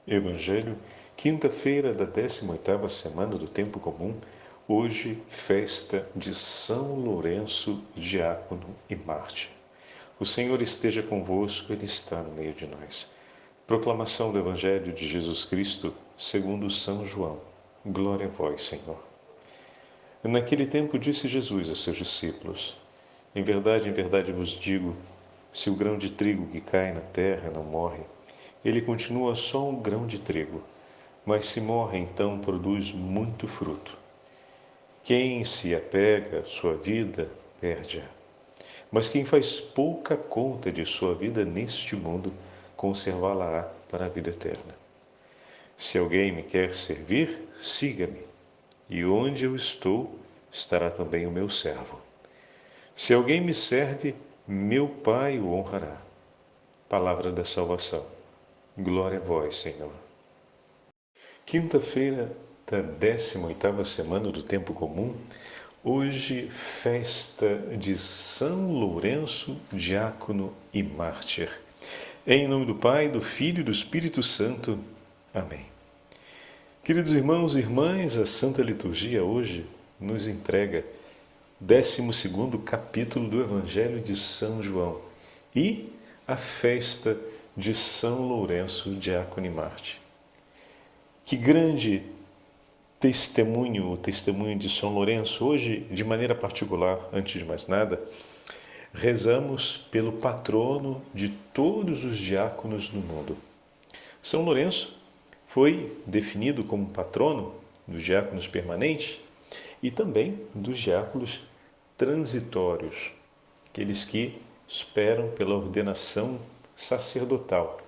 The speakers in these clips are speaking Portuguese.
Evangelho, quinta-feira da 18ª semana do Tempo Comum, hoje festa de São Lourenço, diácono e mártir. O Senhor esteja convosco, Ele está no meio de nós. Proclamação do Evangelho de Jesus Cristo, segundo São João. Glória a vós, Senhor. Naquele tempo disse Jesus a seus discípulos: em verdade vos digo, se o grão de trigo que cai na terra não morre, ele continua só um grão de trigo, mas se morre, então produz muito fruto. Quem se apega à sua vida, perde-a. Mas quem faz pouca conta de sua vida neste mundo, conservá-la-á para a vida eterna. Se alguém me quer servir, siga-me, e onde eu estou, estará também o meu servo. Se alguém me serve, meu Pai o honrará. Palavra da salvação. Glória a vós, Senhor. Quinta-feira da 18ª semana do Tempo Comum, hoje festa de São Lourenço, diácono e mártir. Em nome do Pai, do Filho e do Espírito Santo. Amém. Queridos irmãos e irmãs, a Santa Liturgia hoje nos entrega 12º capítulo do Evangelho de São João e a festa de São Lourenço, diácono e mártir. Que grande testemunho, o testemunho de São Lourenço. Hoje, de maneira particular, antes de mais nada, rezamos pelo patrono de todos os diáconos do mundo. São Lourenço foi definido como patrono dos diáconos permanentes e também dos diáconos transitórios, aqueles que esperam pela ordenação sacerdotal.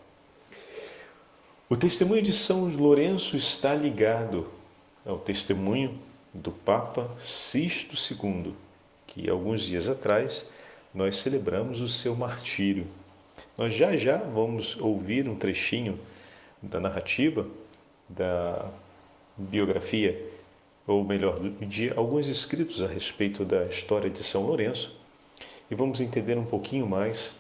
O testemunho de São Lourenço está ligado ao testemunho do Papa Sixto II, que alguns dias atrás nós celebramos o seu martírio. Nós já vamos ouvir um trechinho da narrativa, da biografia, ou melhor, de alguns escritos a respeito da história de São Lourenço, e vamos entender um pouquinho mais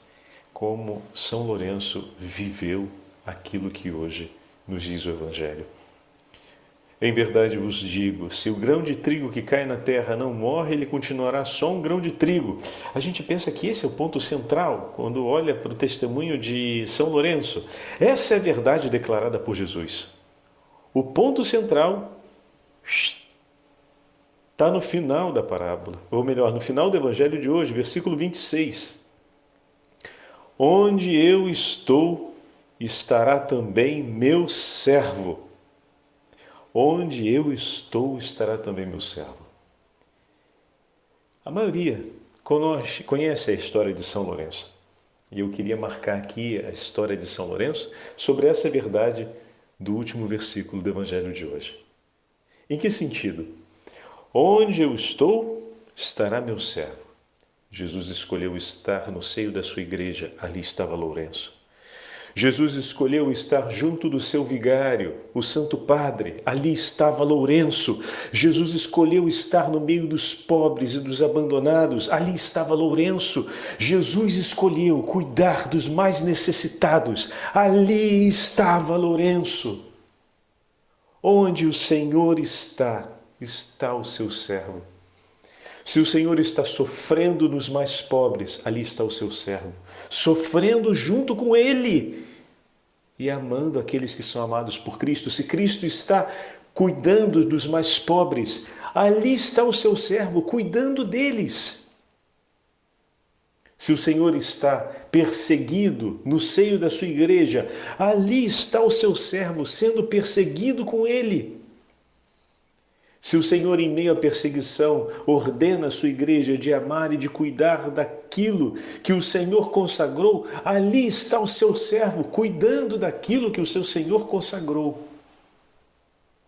como São Lourenço viveu aquilo que hoje nos diz o Evangelho. Em verdade vos digo, se o grão de trigo que cai na terra não morre, ele continuará só um grão de trigo. A gente pensa que esse é o ponto central quando olha para o testemunho de São Lourenço. Essa é a verdade declarada por Jesus. O ponto central está no final da parábola, ou melhor, no final do Evangelho de hoje, versículo 26. Onde eu estou, estará também meu servo. Onde eu estou, estará também meu servo. A maioria conhece a história de São Lourenço. E eu queria marcar aqui a história de São Lourenço sobre essa verdade do último versículo do Evangelho de hoje. Em que sentido? Onde eu estou, estará meu servo. Jesus escolheu estar no seio da sua igreja, ali estava Lourenço. Jesus escolheu estar junto do seu vigário, o Santo Padre, ali estava Lourenço. Jesus escolheu estar no meio dos pobres e dos abandonados, ali estava Lourenço. Jesus escolheu cuidar dos mais necessitados, ali estava Lourenço. Onde o Senhor está, está o seu servo. Se o Senhor está sofrendo nos mais pobres, ali está o seu servo, sofrendo junto com Ele e amando aqueles que são amados por Cristo. Se Cristo está cuidando dos mais pobres, ali está o seu servo, cuidando deles. Se o Senhor está perseguido no seio da sua igreja, ali está o seu servo, sendo perseguido com Ele. Se o Senhor, em meio à perseguição, ordena a sua igreja de amar e de cuidar daquilo que o Senhor consagrou, ali está o seu servo, cuidando daquilo que o seu Senhor consagrou.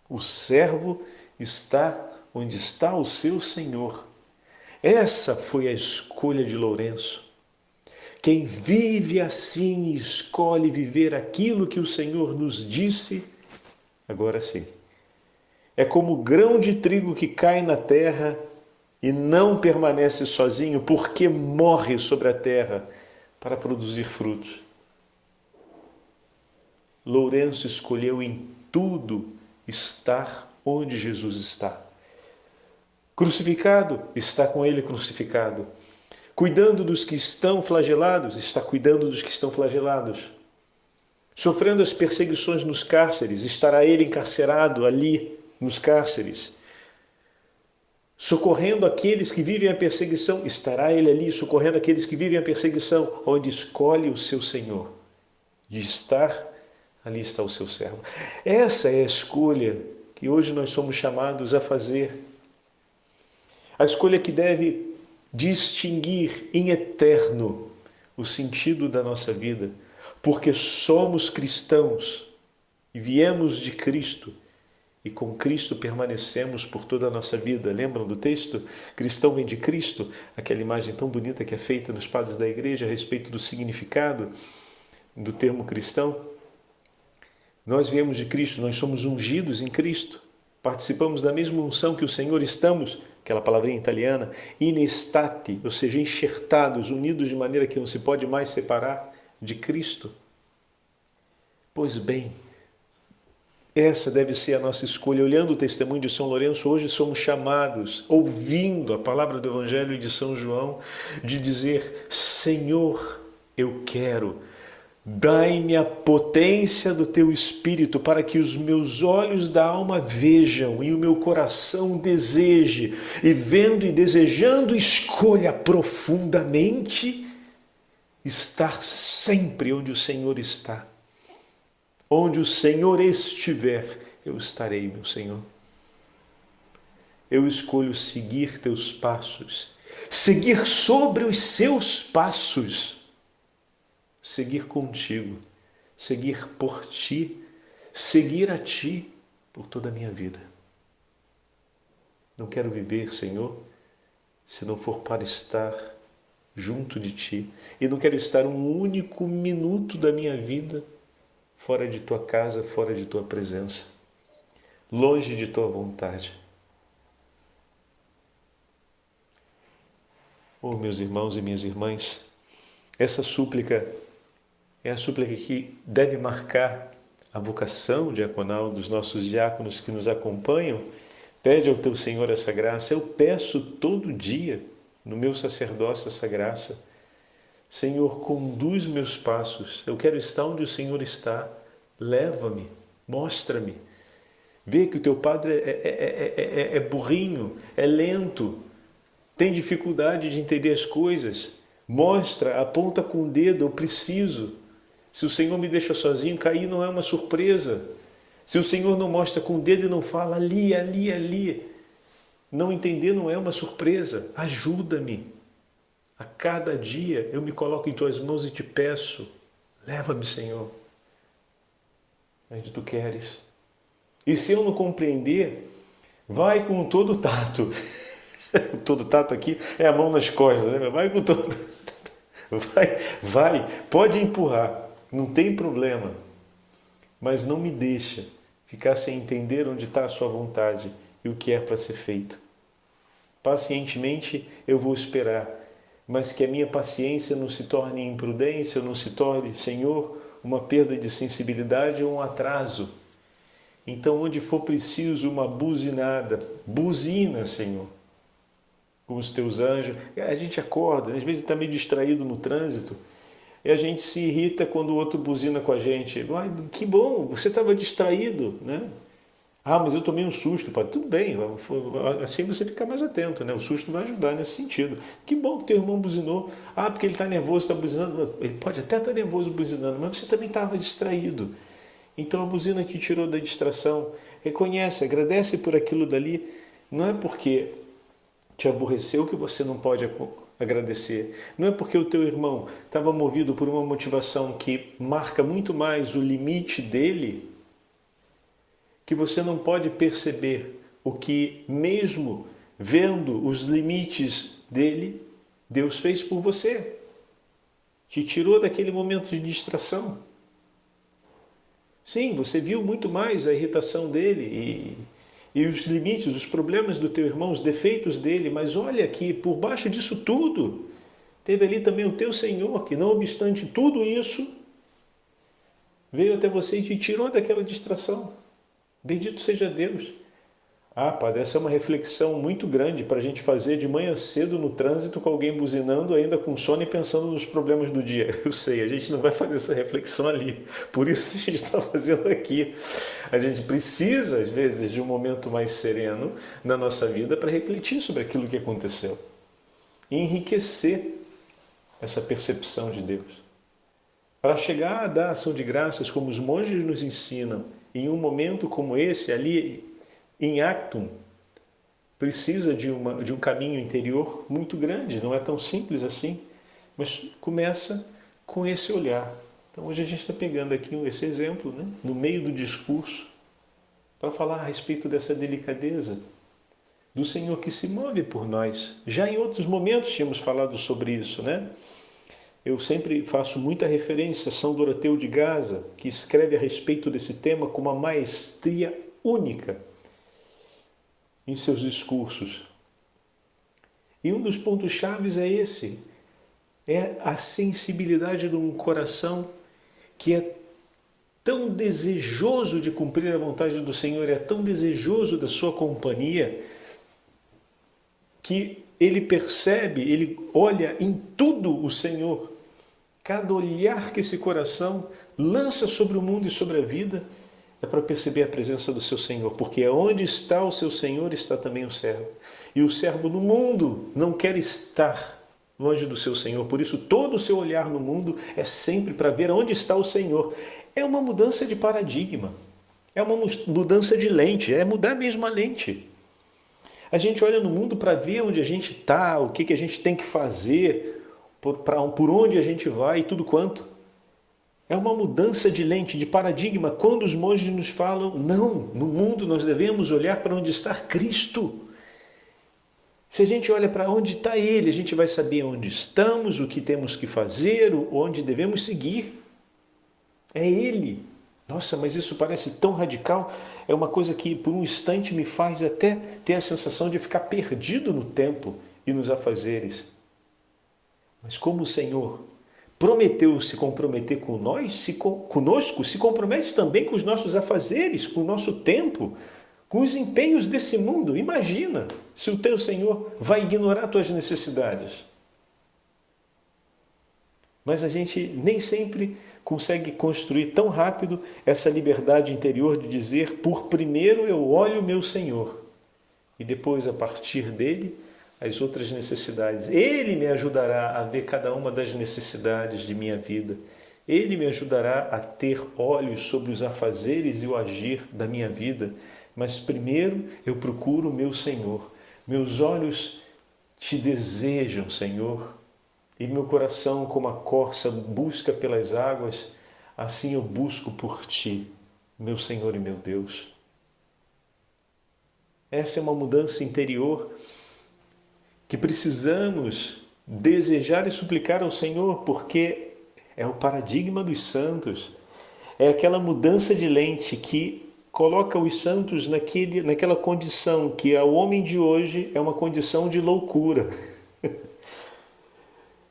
O servo está onde está o seu Senhor. Essa foi a escolha de Lourenço. Quem vive assim e escolhe viver aquilo que o Senhor nos disse, agora sim, é como o grão de trigo que cai na terra e não permanece sozinho, porque morre sobre a terra para produzir frutos. Lourenço escolheu em tudo estar onde Jesus está. Crucificado, está com ele crucificado. Cuidando dos que estão flagelados, está cuidando dos que estão flagelados. Sofrendo as perseguições nos cárceres, estará ele encarcerado ali nos cárceres. Socorrendo aqueles que vivem a perseguição, estará ele ali socorrendo aqueles que vivem a perseguição, onde escolhe o seu Senhor. De estar, ali está o seu servo. Essa é a escolha que hoje nós somos chamados a fazer. A escolha que deve distinguir em eterno o sentido da nossa vida, porque somos cristãos e viemos de Cristo e com Cristo permanecemos por toda a nossa vida. Lembram do texto? Cristão vem de Cristo, aquela imagem tão bonita que é feita nos padres da igreja a respeito do significado do termo cristão. Nós viemos de Cristo, nós somos ungidos em Cristo, participamos da mesma unção que o Senhor, estamos, aquela palavrinha italiana, in estate, ou seja, enxertados, unidos de maneira que não se pode mais separar de Cristo. Pois bem, essa deve ser a nossa escolha. Olhando o testemunho de São Lourenço, hoje somos chamados, ouvindo a palavra do Evangelho de São João, de dizer: Senhor, eu quero, dai-me a potência do teu Espírito para que os meus olhos da alma vejam e o meu coração deseje, e vendo e desejando escolha profundamente estar sempre onde o Senhor está. Onde o Senhor estiver, eu estarei, meu Senhor. Eu escolho seguir teus passos, seguir sobre os seus passos, seguir contigo, seguir por ti, seguir a ti por toda a minha vida. Não quero viver, Senhor, se não for para estar junto de ti. E não quero estar um único minuto da minha vida fora de tua casa, fora de tua presença, longe de tua vontade. Oh, meus irmãos e minhas irmãs, essa súplica é a súplica que deve marcar a vocação diaconal dos nossos diáconos que nos acompanham. Pede ao teu Senhor essa graça. Eu peço todo dia no meu sacerdócio essa graça. Senhor, conduz meus passos. Eu quero estar onde o Senhor está. Leva-me, mostra-me. Vê que o teu padre é burrinho, é lento, tem dificuldade de entender as coisas. Mostra, aponta com o dedo, eu preciso. Se o Senhor me deixa sozinho, cair não é uma surpresa. Se o Senhor não mostra com o dedo e não fala ali, ali, ali, não entender não é uma surpresa. Ajuda-me. A cada dia eu me coloco em tuas mãos e te peço, leva-me, Senhor, onde tu queres. E se eu não compreender, vai com todo o tato. Todo tato aqui é a mão nas costas, né? Vai com todo. Vai, pode empurrar, não tem problema. Mas não me deixa ficar sem entender onde está a sua vontade e o que é para ser feito. Pacientemente eu vou esperar, mas que a minha paciência não se torne imprudência, não se torne, Senhor, uma perda de sensibilidade ou um atraso. Então, onde for preciso uma buzinada, buzina, Senhor, com os teus anjos. A gente acorda, às vezes está meio distraído no trânsito, e a gente se irrita quando o outro buzina com a gente. Ai, que bom, você estava distraído, né? Ah, mas eu tomei um susto, pai. Tudo bem, assim você fica mais atento, né? O susto vai ajudar nesse sentido. Que bom que teu irmão buzinou. Ah, porque ele está nervoso, está buzinando. Ele pode até estar nervoso buzinando, mas você também estava distraído. Então a buzina te tirou da distração. Reconhece, agradece por aquilo dali. Não é porque te aborreceu que você não pode agradecer. Não é porque o teu irmão estava movido por uma motivação que marca muito mais o limite dele, que você não pode perceber o que, mesmo vendo os limites dele, Deus fez por você. Te tirou daquele momento de distração. Sim, você viu muito mais a irritação dele e os limites, os problemas do teu irmão, os defeitos dele, mas olha aqui, por baixo disso tudo, teve ali também o teu Senhor, que não obstante tudo isso, veio até você e te tirou daquela distração. Bendito seja Deus. Ah, padre, essa é uma reflexão muito grande para a gente fazer de manhã cedo no trânsito com alguém buzinando, ainda com sono e pensando nos problemas do dia. Eu sei, a gente não vai fazer essa reflexão ali. Por isso a gente está fazendo aqui. A gente precisa, às vezes, de um momento mais sereno na nossa vida para refletir sobre aquilo que aconteceu e enriquecer essa percepção de Deus. Para chegar a dar ação de graças, como os monges nos ensinam, em um momento como esse, ali em Actum, precisa de um caminho interior muito grande, não é tão simples assim, mas começa com esse olhar. Então hoje a gente está pegando aqui esse exemplo, né, no meio do discurso, para falar a respeito dessa delicadeza do Senhor que se move por nós. Já em outros momentos tínhamos falado sobre isso, né? Eu sempre faço muita referência a São Doroteu de Gaza, que escreve a respeito desse tema com uma maestria única em seus discursos. E um dos pontos chaves é esse, é a sensibilidade de um coração que é tão desejoso de cumprir a vontade do Senhor, é tão desejoso da sua companhia, que ele percebe, ele olha em tudo o Senhor. Cada olhar que esse coração lança sobre o mundo e sobre a vida é para perceber a presença do seu Senhor, porque onde está o seu Senhor está também o servo. E o servo no mundo não quer estar longe do seu Senhor, por isso todo o seu olhar no mundo é sempre para ver onde está o Senhor. É uma mudança de paradigma, é uma mudança de lente, é mudar mesmo a lente. A gente olha no mundo para ver onde a gente está, o que a gente tem que fazer, por onde a gente vai e tudo quanto. É uma mudança de lente, de paradigma, quando os monges nos falam, não, no mundo nós devemos olhar para onde está Cristo. Se a gente olha para onde está Ele, a gente vai saber onde estamos, o que temos que fazer, onde devemos seguir. É Ele. Nossa, mas isso parece tão radical, é uma coisa que por um instante me faz até ter a sensação de ficar perdido no tempo e nos afazeres. Mas como o Senhor prometeu se comprometer com nós, conosco, se compromete também com os nossos afazeres, com o nosso tempo, com os empenhos desse mundo. Imagina se o teu Senhor vai ignorar as tuas necessidades. Mas a gente nem sempre consegue construir tão rápido essa liberdade interior de dizer, por primeiro eu olho o meu Senhor e depois, a partir dele, as outras necessidades. Ele me ajudará a ver cada uma das necessidades de minha vida. Ele me ajudará a ter olhos sobre os afazeres e o agir da minha vida. Mas primeiro eu procuro o meu Senhor. Meus olhos te desejam, Senhor. E meu coração, como a corça busca pelas águas, assim eu busco por ti, meu Senhor e meu Deus. Essa é uma mudança interior que precisamos desejar e suplicar ao Senhor, porque é o paradigma dos santos. É aquela mudança de lente que coloca os santos naquela condição que ao homem de hoje é uma condição de loucura.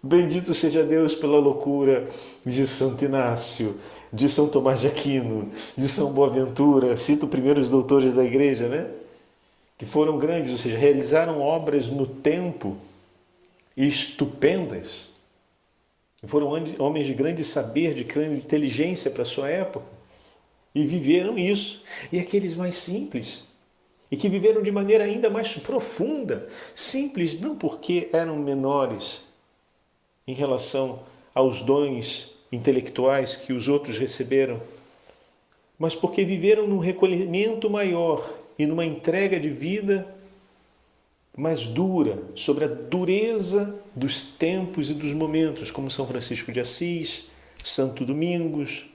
Bendito seja Deus pela loucura de Santo Inácio, de São Tomás de Aquino, de São Boaventura, cito primeiro os doutores da igreja, né? Que foram grandes, ou seja, realizaram obras no tempo estupendas. Foram homens de grande saber, de grande inteligência para a sua época. E viveram isso. E aqueles mais simples, e que viveram de maneira ainda mais profunda, simples não porque eram menores em relação aos dons intelectuais que os outros receberam, mas porque viveram num recolhimento maior e numa entrega de vida mais dura, sobre a dureza dos tempos e dos momentos, como São Francisco de Assis, Santo Domingos,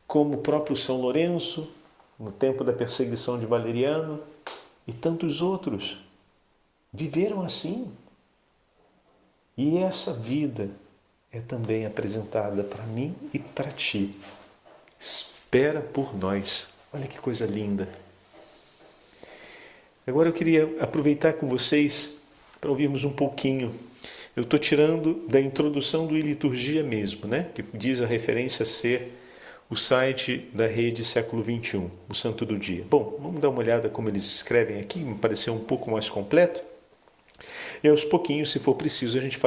como o próprio São Lourenço, no tempo da perseguição de Valeriano, e tantos outros. Viveram assim. E essa vida é também apresentada para mim e para ti. Espera por nós. Olha que coisa linda. Agora eu queria aproveitar com vocês para ouvirmos um pouquinho. Eu estou tirando da introdução do Liturgia mesmo, né? Que diz a referência a ser o site da Rede Século XXI, o Santo do Dia. Bom, vamos dar uma olhada como eles escrevem aqui, me pareceu um pouco mais completo. E aos pouquinhos, se for preciso, a gente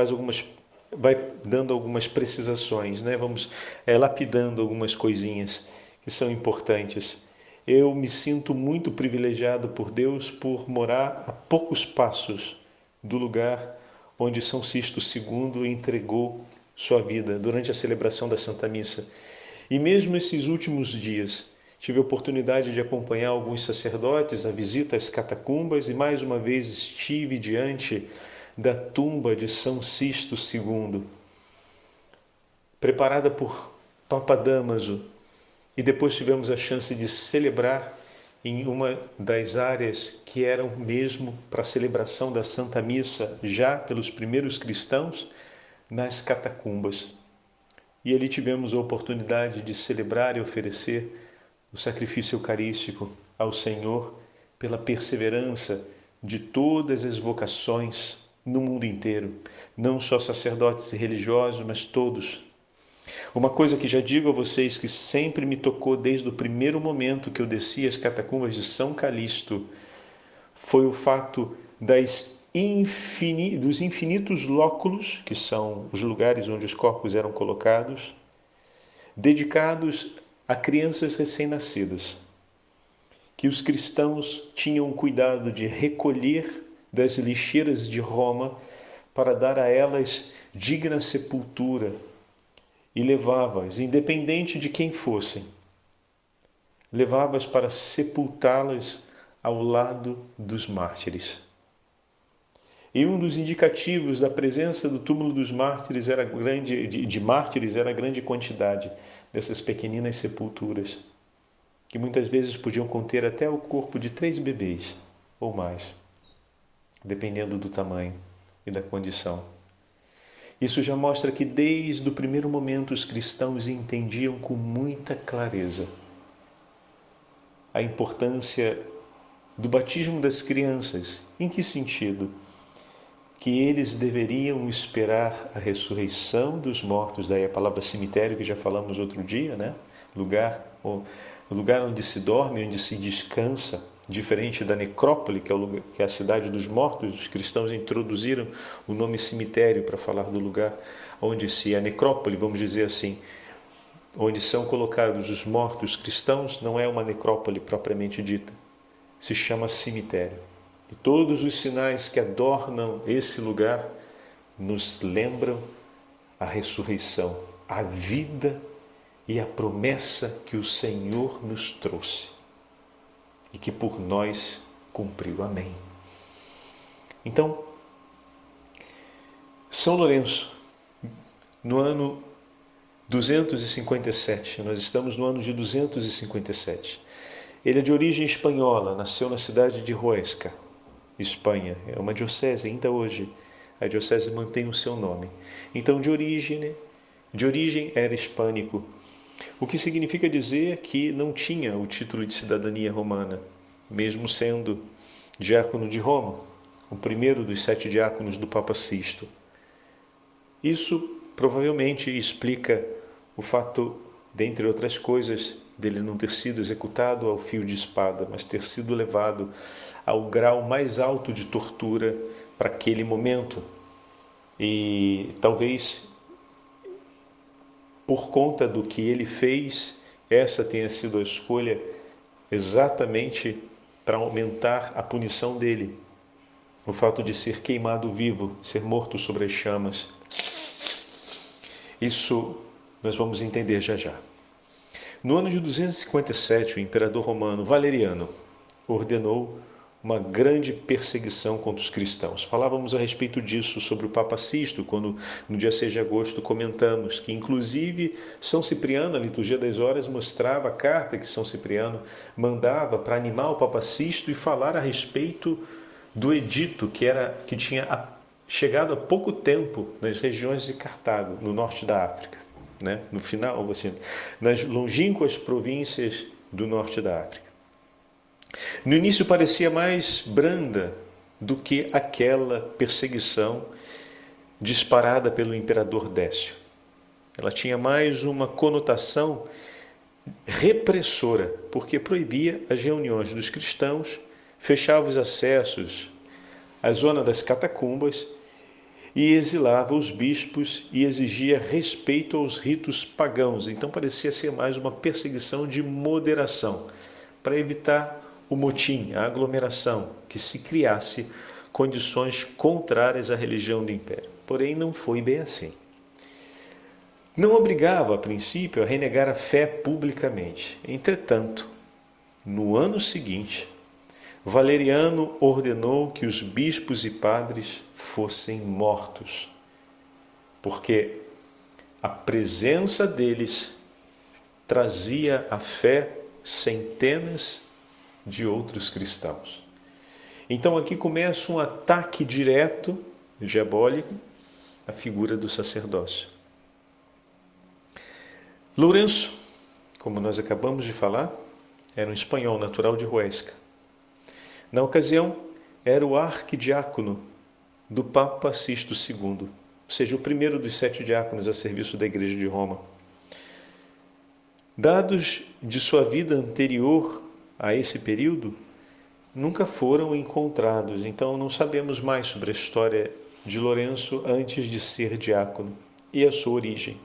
vai dando algumas precisações, né? Vamos lapidando algumas coisinhas que são importantes. Eu me sinto muito privilegiado por Deus por morar a poucos passos do lugar onde São Sisto II entregou sua vida durante a celebração da Santa Missa. E mesmo esses últimos dias, tive a oportunidade de acompanhar alguns sacerdotes a visita às catacumbas e mais uma vez estive diante da tumba de São Sisto II, preparada por Papa Dámaso, e depois tivemos a chance de celebrar em uma das áreas que eram mesmo para a celebração da Santa Missa, já pelos primeiros cristãos, nas catacumbas. E ali tivemos a oportunidade de celebrar e oferecer o sacrifício eucarístico ao Senhor pela perseverança de todas as vocações no mundo inteiro, não só sacerdotes e religiosos, mas todos. Uma coisa que já digo a vocês que sempre me tocou desde o primeiro momento que eu desci as catacumbas de São Calixto foi o fato dos infinitos lóculos, que são os lugares onde os corpos eram colocados, dedicados a crianças recém-nascidas, que os cristãos tinham cuidado de recolher das lixeiras de Roma para dar a elas digna sepultura e levava-as, independente de quem fossem, levava-as para sepultá-las ao lado dos mártires. E um dos indicativos da presença do túmulo dos mártires de mártires era a grande quantidade dessas pequeninas sepulturas, que muitas vezes podiam conter até o corpo de 3 bebês ou mais, dependendo do tamanho e da condição. Isso já mostra que desde o primeiro momento os cristãos entendiam com muita clareza a importância do batismo das crianças. Em que sentido? Que eles deveriam esperar a ressurreição dos mortos, daí a palavra cemitério que já falamos outro dia, né? Lugar onde se dorme, onde se descansa, diferente da necrópole, que é a cidade dos mortos. Os cristãos introduziram o nome cemitério para falar do lugar onde a necrópole, vamos dizer assim, onde são colocados os mortos cristãos, não é uma necrópole propriamente dita, se chama cemitério. E todos os sinais que adornam esse lugar nos lembram a ressurreição, a vida e a promessa que o Senhor nos trouxe e que por nós cumpriu. Amém. Então, São Lourenço, no ano 257, nós estamos no ano de 257. Ele é de origem espanhola, nasceu na cidade de Huesca, Espanha. É uma diocese ainda hoje. A diocese mantém o seu nome. Então, de origem era hispânico, o que significa dizer que não tinha o título de cidadania romana, mesmo sendo diácono de Roma, o primeiro dos 7 diáconos do Papa Sisto. Isso provavelmente explica o fato, dentre outras coisas, dele não ter sido executado ao fio de espada, mas ter sido levado ao grau mais alto de tortura para aquele momento. E talvez por conta do que ele fez, essa tenha sido a escolha exatamente para aumentar a punição dele. O fato de ser queimado vivo, ser morto sobre as chamas. Isso nós vamos entender já já. No ano de 257, o imperador romano Valeriano ordenou uma grande perseguição contra os cristãos. Falávamos a respeito disso sobre o Papa Sisto, quando no dia 6 de agosto comentamos que inclusive São Cipriano, a liturgia das horas, mostrava a carta que São Cipriano mandava para animar o Papa Sisto e falar a respeito do edito que tinha chegado há pouco tempo nas regiões de Cartago, no norte da África, né? No final, assim, nas longínquas províncias do norte da África. No início parecia mais branda do que aquela perseguição disparada pelo imperador Décio. Ela tinha mais uma conotação repressora, porque proibia as reuniões dos cristãos, fechava os acessos à zona das catacumbas e exilava os bispos e exigia respeito aos ritos pagãos. Então parecia ser mais uma perseguição de moderação, para evitar o motim, a aglomeração, que se criasse condições contrárias à religião do império. Porém, não foi bem assim. Não obrigava, a princípio, a renegar a fé publicamente. Entretanto, no ano seguinte, Valeriano ordenou que os bispos e padres fossem mortos, porque a presença deles trazia à fé centenas de outros cristãos. Então aqui começa um ataque direto, diabólico, à figura do sacerdócio. Lourenço, como nós acabamos de falar, era um espanhol natural de Huesca. Na ocasião, era o arquidiácono do Papa Sisto II, ou seja, o primeiro dos 7 diáconos a serviço da Igreja de Roma. Dados de sua vida anterior a esse período nunca foram encontrados, então não sabemos mais sobre a história de Lourenço antes de ser diácono e a sua origem,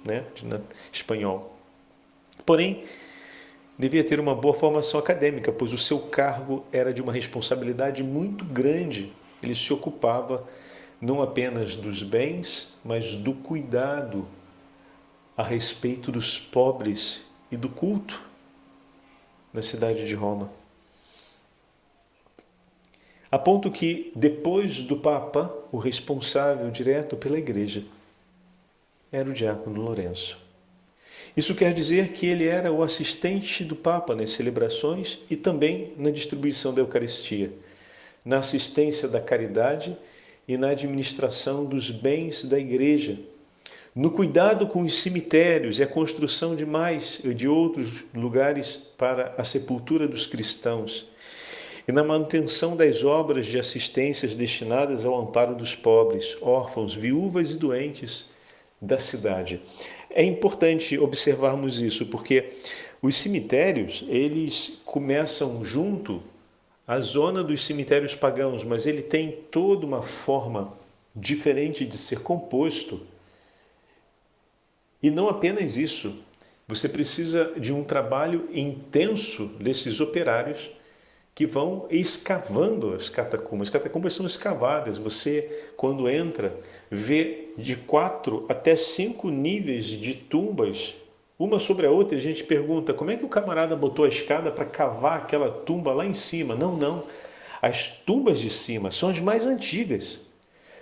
espanhol. Porém, devia ter uma boa formação acadêmica, pois o seu cargo era de uma responsabilidade muito grande. Ele se ocupava não apenas dos bens, mas do cuidado a respeito dos pobres e do culto na cidade de Roma. A ponto que, depois do Papa, o responsável direto pela Igreja era o diácono Lourenço. Isso quer dizer que ele era o assistente do Papa nas celebrações e também na distribuição da Eucaristia, na assistência da caridade e na administração dos bens da Igreja, no cuidado com os cemitérios e a construção de outros lugares para a sepultura dos cristãos, e na manutenção das obras de assistências destinadas ao amparo dos pobres, órfãos, viúvas e doentes da cidade. É importante observarmos isso, porque os cemitérios, eles começam junto à zona dos cemitérios pagãos, mas ele tem toda uma forma diferente de ser composto. E não apenas isso, você precisa de um trabalho intenso desses operários que vão escavando as catacumbas. As catacumbas são escavadas. Você, quando entra, vê de 4 até 5 níveis de tumbas, uma sobre a outra. E a gente pergunta, como é que o camarada botou a escada para cavar aquela tumba lá em cima? Não. As tumbas de cima são as mais antigas.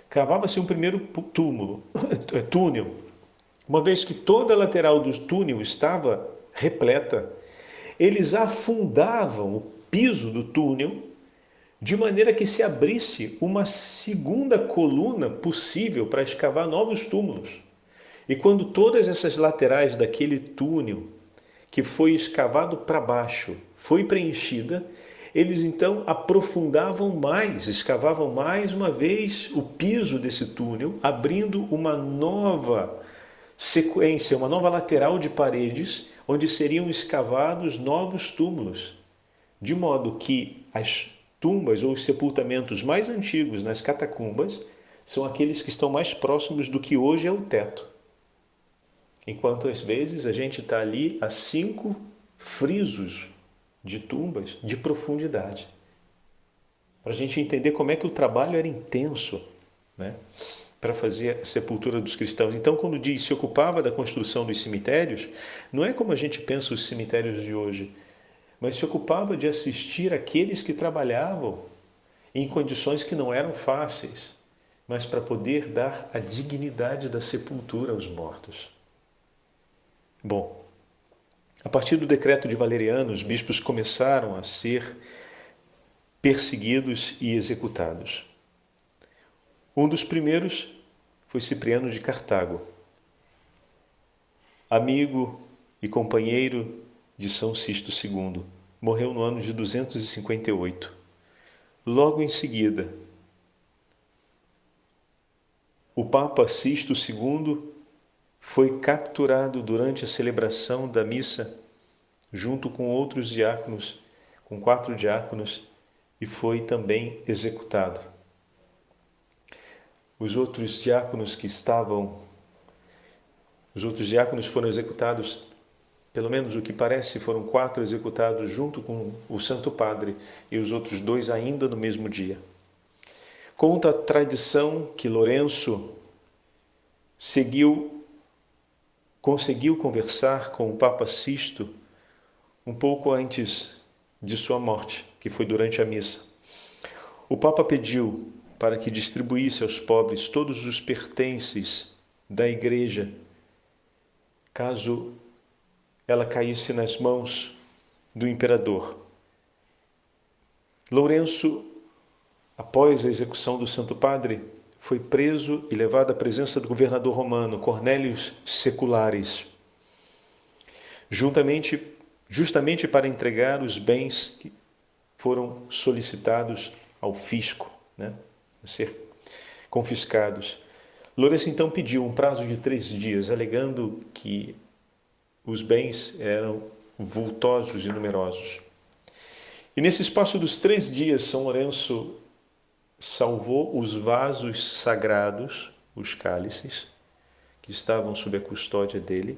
Cavava-se um primeiro túnel. Uma vez que toda a lateral do túnel estava repleta, eles afundavam o piso do túnel, de maneira que se abrisse uma segunda coluna possível para escavar novos túmulos. E quando todas essas laterais daquele túnel, que foi escavado para baixo, foi preenchida, eles então aprofundavam mais, escavavam mais uma vez o piso desse túnel, abrindo uma nova sequência, uma nova lateral de paredes, onde seriam escavados novos túmulos. De modo que as tumbas ou os sepultamentos mais antigos nas catacumbas são aqueles que estão mais próximos do que hoje é o teto. Enquanto às vezes a gente está ali a 5 frisos de tumbas de profundidade. Para a gente entender como é que o trabalho era intenso, para fazer a sepultura dos cristãos. Então, quando diz se ocupava da construção dos cemitérios, não é como a gente pensa os cemitérios de hoje, mas se ocupava de assistir aqueles que trabalhavam em condições que não eram fáceis, mas para poder dar a dignidade da sepultura aos mortos. Bom, a partir do decreto de Valeriano, os bispos começaram a ser perseguidos e executados. Um dos primeiros foi Cipriano de Cartago, amigo e companheiro de São Sisto II. Morreu no ano de 258. Logo em seguida, o Papa Sisto II foi capturado durante a celebração da missa junto com outros diáconos, com 4 diáconos, e foi também executado. Os outros diáconos foram executados, pelo menos o que parece, foram 4 executados junto com o Santo Padre e os outros 2 ainda no mesmo dia. Conta a tradição que Lourenço conseguiu conversar com o Papa Sisto um pouco antes de sua morte, que foi durante a missa. O Papa pediu para que distribuísse aos pobres todos os pertences da Igreja, caso ela caísse nas mãos do imperador. Lourenço, após a execução do Santo Padre, foi preso e levado à presença do governador romano, Cornélio Seculares, justamente para entregar os bens que foram solicitados ao fisco, a ser confiscados. Lourenço então pediu um prazo de 3 dias, alegando que os bens eram vultosos e numerosos. E nesse espaço dos 3 dias, São Lourenço salvou os vasos sagrados, os cálices, que estavam sob a custódia dele.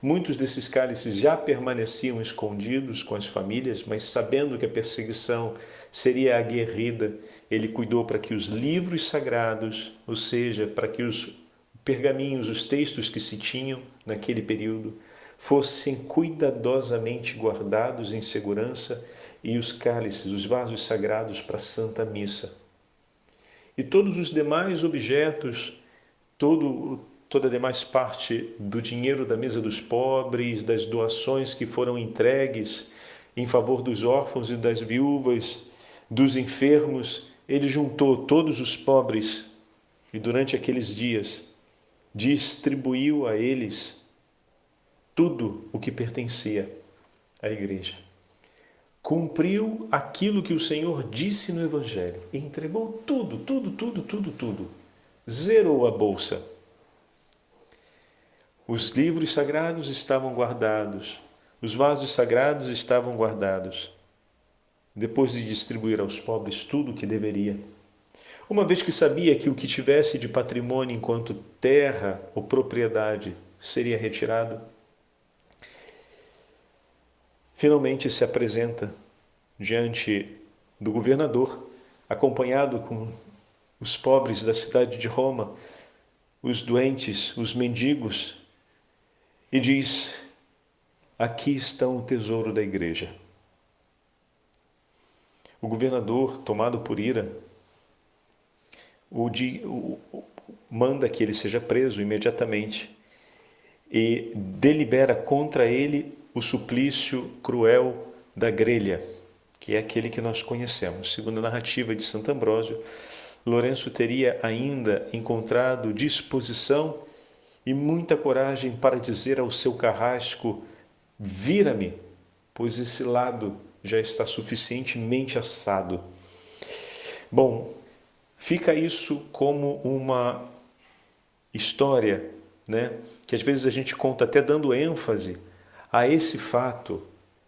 Muitos desses cálices já permaneciam escondidos com as famílias, mas sabendo que a perseguição seria aguerrida, ele cuidou para que os livros sagrados, ou seja, para que os pergaminhos, os textos que se tinham naquele período, fossem cuidadosamente guardados em segurança, e os cálices, os vasos sagrados para a Santa Missa. E todos os demais objetos, toda a demais parte do dinheiro da mesa dos pobres, das doações que foram entregues em favor dos órfãos e das viúvas, dos enfermos, ele juntou todos os pobres e durante aqueles dias distribuiu a eles tudo o que pertencia à Igreja. Cumpriu aquilo que o Senhor disse no Evangelho. Entregou tudo. Zerou a bolsa. Os livros sagrados estavam guardados. Os vasos sagrados estavam guardados. Depois de distribuir aos pobres tudo o que deveria. Uma vez que sabia que o que tivesse de patrimônio enquanto terra ou propriedade seria retirado, finalmente se apresenta diante do governador, acompanhado com os pobres da cidade de Roma, os doentes, os mendigos, e diz: aqui está o tesouro da Igreja. O governador, tomado por ira, manda que ele seja preso imediatamente e delibera contra ele o suplício cruel da grelha, que é aquele que nós conhecemos. Segundo a narrativa de Santo Ambrósio, Lourenço teria ainda encontrado disposição e muita coragem para dizer ao seu carrasco: vira-me, pois esse lado já está suficientemente assado. Bom, fica isso como uma história, que às vezes a gente conta até dando ênfase a esse fato.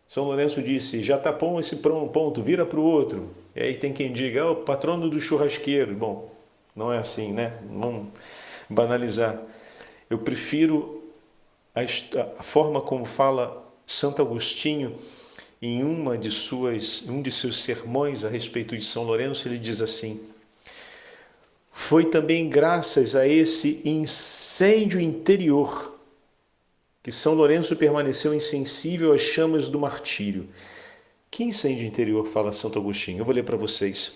São Lourenço disse: já está bom esse ponto, vira para o outro. E aí tem quem diga: é o patrono do churrasqueiro. Bom, não é assim, Vamos banalizar. Eu prefiro a forma como fala Santo Agostinho em um de seus sermões a respeito de São Lourenço. Ele diz assim: foi também graças a esse incêndio interior que São Lourenço permaneceu insensível às chamas do martírio. Que incêndio interior, fala Santo Agostinho? Eu vou ler para vocês.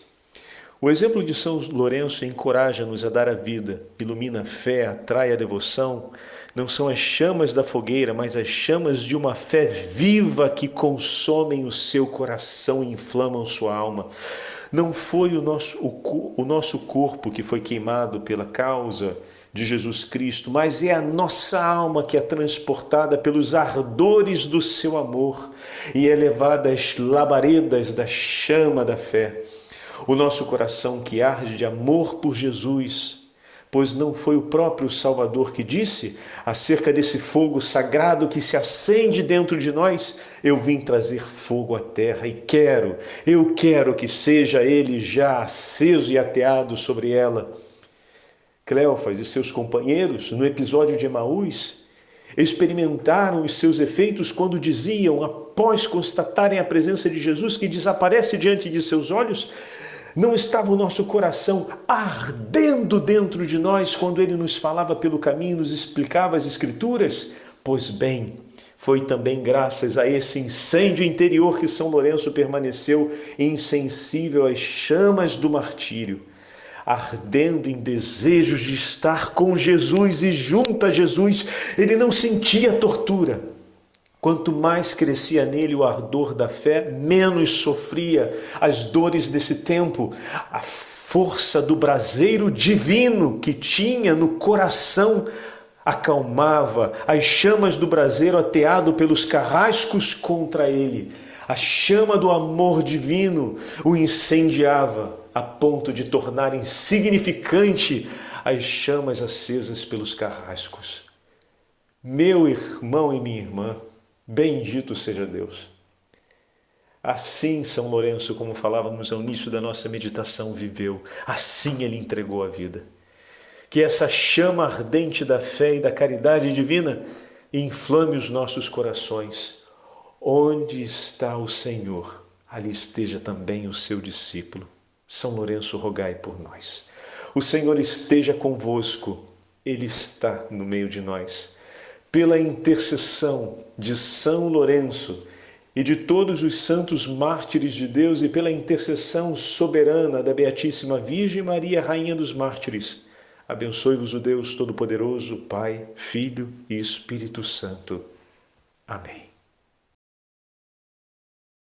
O exemplo de São Lourenço encoraja-nos a dar a vida, ilumina a fé, atrai a devoção. Não são as chamas da fogueira, mas as chamas de uma fé viva que consomem o seu coração e inflamam sua alma. Não foi o nosso corpo que foi queimado pela causa de Jesus Cristo, mas é a nossa alma que é transportada pelos ardores do seu amor e é levada às labaredas da chama da fé. O nosso coração que arde de amor por Jesus Pois não foi o próprio Salvador que disse acerca desse fogo sagrado que se acende dentro de nós: eu vim trazer fogo à terra e eu quero que seja ele já aceso e ateado sobre ela. Cleófas e seus companheiros, no episódio de Emaús, experimentaram os seus efeitos quando diziam, após constatarem a presença de Jesus que desaparece diante de seus olhos: não estava o nosso coração ardendo dentro de nós quando ele nos falava pelo caminho, nos explicava as Escrituras? Pois bem, foi também graças a esse incêndio interior que São Lourenço permaneceu insensível às chamas do martírio, ardendo em desejos de estar com Jesus e junto a Jesus. Ele não sentia tortura. Quanto mais crescia nele o ardor da fé, menos sofria as dores desse tempo. A força do braseiro divino que tinha no coração acalmava as chamas do braseiro ateado pelos carrascos contra ele. A chama do amor divino o incendiava a ponto de tornar insignificante as chamas acesas pelos carrascos. Meu irmão e minha irmã, bendito seja Deus. Assim São Lourenço, como falávamos ao início da nossa meditação, viveu. Assim ele entregou a vida. Que essa chama ardente da fé e da caridade divina inflame os nossos corações. Onde está o Senhor, ali esteja também o seu discípulo. São Lourenço, rogai por nós. O Senhor esteja convosco, Ele está no meio de nós. Pela intercessão de São Lourenço e de todos os santos mártires de Deus e pela intercessão soberana da Beatíssima Virgem Maria, Rainha dos Mártires, abençoe-vos o Deus Todo-Poderoso, Pai, Filho e Espírito Santo. Amém.